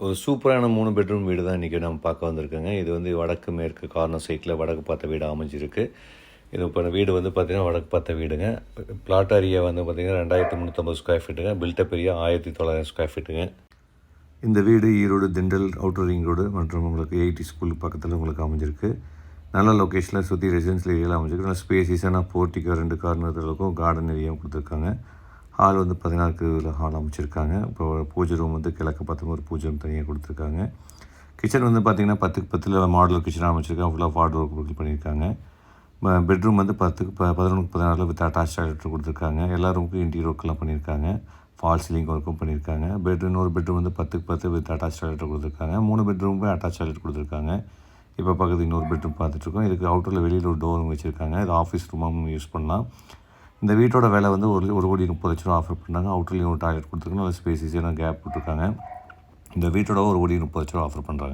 ஒரு சூப்பரான 3 பெட்ரூம் வீடு தான் இன்றைக்கி நம்ம பார்க்க வந்திருக்கோங்க. இது வந்து வடக்கு மேற்கு கார்னர் சைட்டில் வடக்கு பார்த்த வீடு அமைஞ்சிருக்கு. இது இப்போ வீடு வந்து பார்த்திங்கன்னா வடக்கு பார்த்த வீடுங்க. பிளாட் ஏரியா வந்து பார்த்திங்கன்னா 2350 ஸ்கொயர் ஃபீட்டுங்க. பில்டப் ஏரியா 1900 ஸ்கொயர் ஃபீட்டுங்க. இந்த வீடு Erode Thindal outer ring road மற்றும் உங்களுக்கு 80 ஸ்கூல் பக்கத்தில் உங்களுக்கு அமைஞ்சிருக்கு. நல்ல லொக்கேஷனில் சுற்றி ரெசிடென்ஷியல் ஏரியாவில் அமைஞ்சிருக்கு. நல்ல ஸ்பேசிஸான போர்ட்டிக்கோ 2 கார்னர்களுக்கும் கார்டன் ஏரியாவும் கொடுத்துருக்காங்க. ஹால் வந்து 16 ஹால் அமைச்சிருக்காங்க. இப்போ பூஜை ரூம் வந்து கிழக்கு பார்த்து ஒரு பூஜை ரூம் தனியாக கொடுத்துருக்காங்க. கிச்சன் வந்து பார்த்திங்கன்னா 10க்கு 10 மாடலர் கிச்சனாக அமைச்சிருக்காங்க. ஃபுல்லாக வார்ட்ரோப் ஒர்க் பண்ணியிருக்காங்க. பெட்ரூம் வந்து 10க்கு 11க்கு 16 வித் அட்டாச் டாய்லெட் கொடுத்துருக்காங்க. எல்லா ரூமுக்கும் இன்டீரியர் ஒர்க்கெல்லாம் பண்ணியிருக்காங்க. ஃபால் சீலிங் ஒர்க்கும் பண்ணியிருக்காங்க. இன்னொரு பெட்ரூம் வந்து 10க்கு 10 வித் அட்டாச் டாய்லெட் கொடுத்துருக்காங்க. 3 பெட்ரூமுமே அட்டாச் டாய்லெட் கொடுத்துருக்காங்க. இப்போ பக்கத்து இன்னொரு பெட்ரூம் பார்த்துட்ருக்கோம். இதுக்கு அவுட்டரில் வெளியில் ஒரு டோரும் வச்சுருக்காங்க. இது ஆஃபீஸ் ரூமாகவும் யூஸ் பண்ணலாம். இந்த வீட்டோட விலை வந்து 1,30,00,000 ஆஃபர் பண்ணாங்க. அவுட்டர்லேயும் ஒரு டாய்லெட் கொடுத்துருக்காங்க. நல்ல ஸ்பேசிஸான கேப் விட்டுருக்காங்க. இந்த வீட்டோட 1,30,00,000 ஆஃபர் பண்ணுறாங்க.